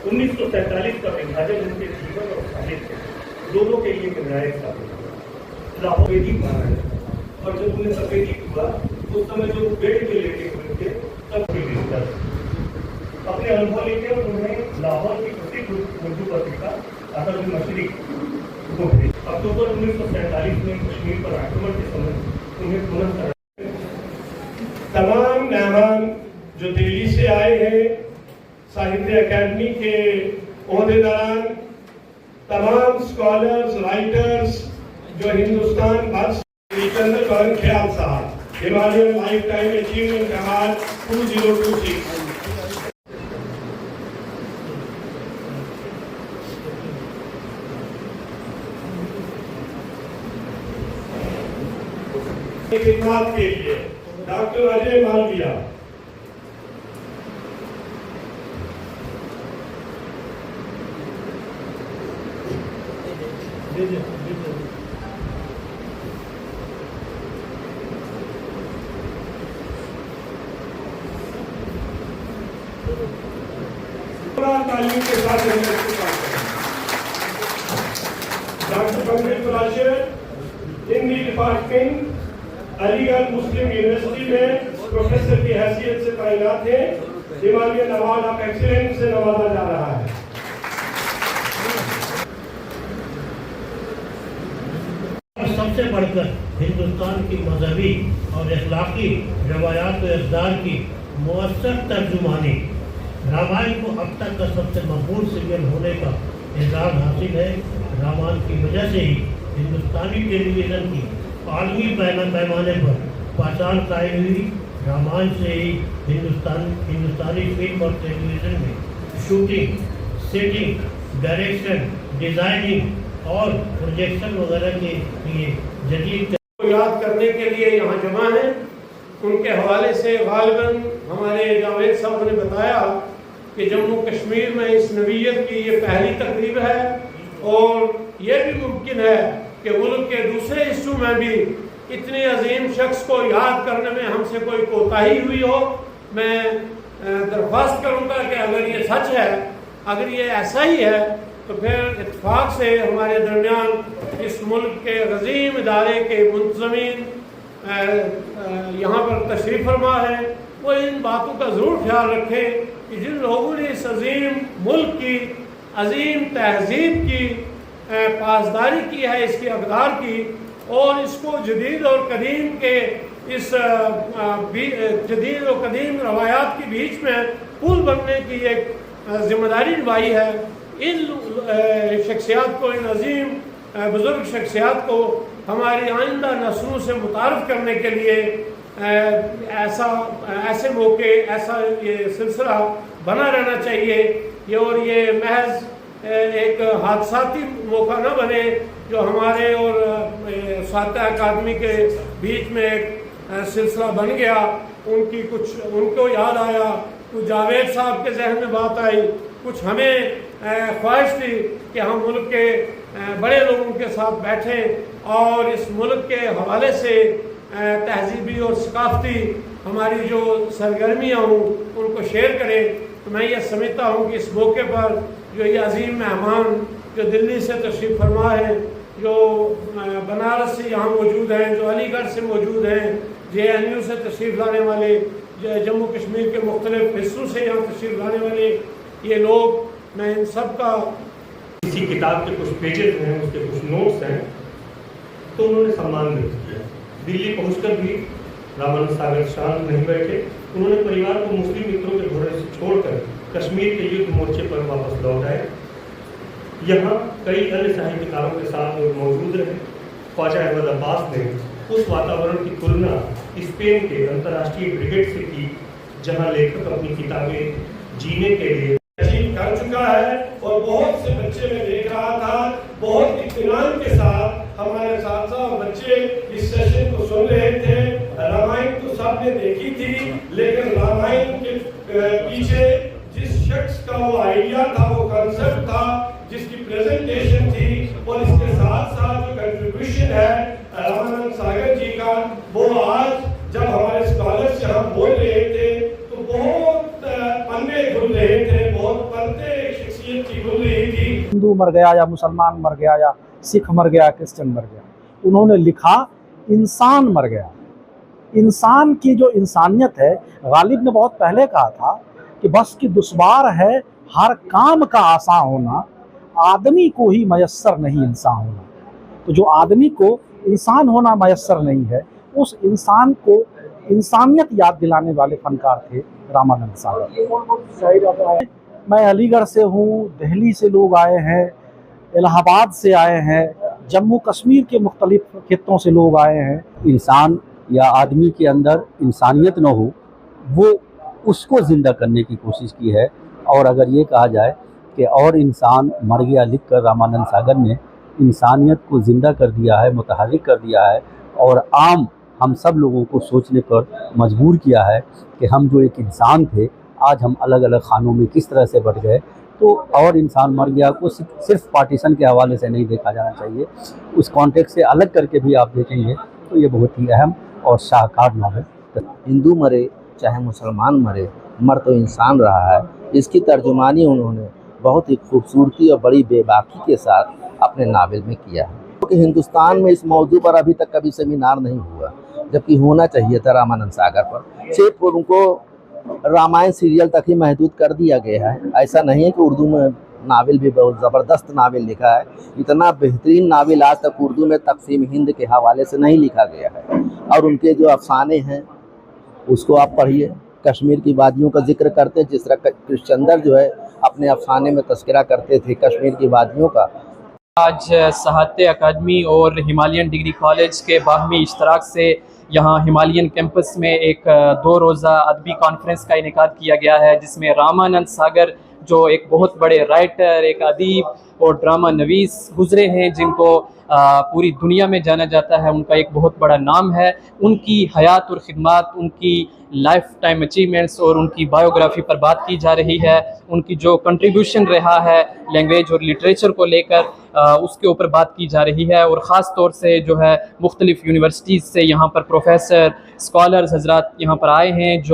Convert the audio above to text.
1947 का विभाजन उनके जीवन और साहित्य दोनों के लिए निर्णायक साबित हुआ। लाहौर बेदी माना है और जब उन्हें सफेदी हुआ उस समय जो बेड पे लेटे हुए थे तब भी लिखता अपने अनुभव लेकर उन्हें लाहौर की प्रसिद्ध उर्दू पत्रिका असद मशरिक को भेजी। अक्टूबर 1947 में कश्मीर पर आक्रमण के समय उन्हें पुनः तमाम मेहमान जो दिल्ली से आए हैं, साहित्य अकादमी के ओहदेदारान, तमाम स्कॉलर्स, राइटर्स जो हिंदुस्तान भर चंद्रकरण ख्याल साहब, Himalayan life time achievement award 2026। खिदमत के लिए डॉक्टर अजय मालविया, तालीम के साथ डॉक्टर पंडित राशिद, हिंदी डिपार्टमेंट, अलीगढ़ मुस्लिम यूनिवर्सिटी में प्रोफेसर की हैसियत से तैनात है। हिमालयन अवार्ड ऑफ एक्सीलेंस से नवाजा जा रहा है। सबसे बढ़कर हिंदुस्तान की मजहबी और अखलाकी रवायात व अक़दार की मुअस्सर तर्जुमानी, रामायण को अब तक का सबसे मकबूल सीरियल होने का एजाज़ हासिल है। रामायण की वजह से ही हिंदुस्तानी टेलीविज़न की आलमी पैमाने पर पहचान कायम हुई। रामायण से ही हिंदुस्तानी फिल्म और टेलीविज़न में शूटिंग, सेटिंग, डायरेक्शन, डिज़ाइनिंग और प्रोजेक्शन वगैरह के लिए जदीद को याद करने के लिए यहाँ जमा है। उनके हवाले से गालिबन हमारे जावेद साहब ने बताया कि जम्मू कश्मीर में इस नवीयत की ये पहली तकरीब है और ये भी मुमकिन है कि मुल्क के दूसरे हिस्सों में भी इतने अजीम शख्स को याद करने में हमसे कोई कोताही हुई हो। मैं दरख्वास्त करूँगा कि अगर ये सच है, अगर ये ऐसा ही है, तो फिर इत्तेफाक से हमारे दरमियान इस मुल्क के अजीम इदारे के मुंतज़मीन यहाँ पर तशरीफ़ फरमा है, वो इन बातों का ज़रूर ख्याल रखें कि जिन लोगों ने इस अजीम मुल्क की अजीम तहजीब की पासदारी की है, इसकी अक़दार की, और इसको जदीद और कदीम के इस जदीद और कदीम रवायात के बीच में पुल बनने की एक जिम्मेदारी निभाई है। इन शख्सियात को, इन अजीम बुज़ुर्ग शख्सियात को हमारी आइंदा नस्लों से मुतारफ़ करने के लिए ऐसे मौके, ऐसा ये सिलसिला बना रहना चाहिए। ये महज एक हादसाती मौका न बने जो हमारे और साहित्य अकादमी के बीच में एक सिलसिला बन गया। उनको याद आया, कुछ जावेद साहब के जहन में बात आई, कुछ हमें ख्वाहिश थी कि हम मुल्क के बड़े लोगों के साथ बैठें और इस मुल्क के हवाले से तहजीबी और सकाफती हमारी जो सरगर्मियाँ हों उनको शेयर करें। तो मैं ये समझता हूँ कि इस मौके पर जो ये अजीम मेहमान जो दिल्ली से तशरीफ़ फरमा है, जो बनारस से यहाँ मौजूद हैं, जो अलीगढ़ से मौजूद हैं, JNU से तशरीफ़ लाने वाले, जम्मू कश्मीर के मुख्तलिफ हिस्सों से यहाँ तशरीफ़ लाने वाले ये लोग, मैं इन सब का इसी किताब के कुछ पेजेस हैं, उसके कुछ नोट्स हैं, तो उन्होंने सम्मान व्यक्त किया। दिल्ली पहुंचकर भी रामानंद सागर शांत नहीं बैठे। उन्होंने परिवार को मुस्लिम मित्रों के भरोसे से छोड़कर कश्मीर के युद्ध मोर्चे पर वापस लौट आए। यहाँ कई अन्य साहित्यकारों के साथ मौजूद रहे। ख्वाजा अहमद अब्बास ने उस वातावरण की तुलना स्पेन के अंतर्राष्ट्रीय ब्रिगेड से की जहाँ लेखक अपनी किताबें जीने के लिए कर चुका है। और बहुत से बच्चे मैं देख रहा था, बहुत इत्मीनान के साथ हमारे साथ बच्चे इस सेशन को सुन रहे थे। रामायण तो सबने देखी थी, लेकिन रामायण के पीछे जिस शख्स का वो आइडिया था, वो कंसेप्ट था, जिसकी प्रेजेंटेशन थी, और इसके साथ साथ जो कंट्रीब्यूशन है रामानंद सागर जी का, वो आज जब हमारे स्कॉलर से हम बोल रहे थे तो बहुत पन्ने खुल रहे थे, बहुत पन्ने हिंदू मर गया या मुसलमान मर गया या सिख मर गया क्रिश्चियन मर गया, उन्होंने लिखा इंसान मर गया। इंसान की जो इंसानियत है, गालिब ने बहुत पहले कहा था कि बस की दुश्वार है हर काम का आसान होना, आदमी को ही मयस्सर नहीं इंसान होना। तो जो आदमी को इंसान होना मयस्सर नहीं है, उस इंसान को इंसानियत याद दिलाने वाले फनकार थे रामानंद सागर। मैं अलीगढ़ से हूँ, दिल्ली से लोग आए हैं, इलाहाबाद से आए हैं, जम्मू कश्मीर के मुख्तलिफ खित्तों से लोग आए हैं। इंसान या आदमी के अंदर इंसानियत न हो, वो उसको ज़िंदा करने की कोशिश की है। और अगर ये कहा जाए कि और इंसान मर गया लिख कर रामानंद सागर ने इंसानियत को ज़िंदा कर दिया है, मुतहर्रिक कर दिया है और आम हम सब लोगों को सोचने पर मजबूर किया है कि हम जो एक इंसान थे, आज हम अलग अलग खानों में किस तरह से बट गए। तो और इंसान मर गया को सिर्फ पार्टीशन के हवाले से नहीं देखा जाना चाहिए, उस कॉन्टेक्स्ट से अलग करके भी आप देखेंगे तो ये बहुत ही अहम और शाहकार नाम है। हिंदू मरे चाहे मुसलमान मरे, मर तो इंसान रहा है। इसकी तर्जुमानी उन्होंने बहुत ही खूबसूरती और बड़ी बेबाकी के साथ अपने नावल में किया है। क्योंकि हिंदुस्तान में इस मौजू पर अभी तक कभी सेमिनार नहीं हुआ, जबकि होना चाहिए था रामानंद सागर पर। सिर्फ उनको रामायण सीरियल तक ही महदूद कर दिया गया है। ऐसा नहीं है कि उर्दू में नावल भी बहुत ज़बरदस्त नावल लिखा है। इतना बेहतरीन नावल आज तक उर्दू में तक़सीम हिंद के हवाले से नहीं लिखा गया है। और उनके जो अफसाने हैं उसको आप पढ़िए। कश्मीर की वादियों का जिक्र करते, जिस तरह कृष्णचंद्र जो है अपने अफसाने में तस्करा करते थे कश्मीर की वादियों का। आज साहित्य अकादमी और हिमालयन डिग्री कॉलेज के बाहमी इश्तराक से यहाँ हिमालयन कैंपस में एक 2 रोज़ा अदबी कॉन्फ्रेंस का इनेकाद किया गया है, जिसमें रामानंद सागर जो एक बहुत बड़े राइटर, एक अदीब और ड्रामा नवीस गुजरे हैं, जिनको पूरी दुनिया में जाना जाता है, उनका एक बहुत बड़ा नाम है। उनकी हयात और ख़िदमत, उनकी लाइफ टाइम अचीवमेंट्स और उनकी बायोग्राफ़ी पर बात की जा रही है। उनकी जो कंट्रीब्यूशन रहा है लैंग्वेज और लिटरेचर को लेकर, उसके ऊपर बात की जा रही है। और ख़ास तौर से जो है मुख्तलिफ़ यूनिवर्सिटीज़ से यहाँ पर प्रोफेसर, स्कॉलर्स हजरात यहाँ पर आए हैं जो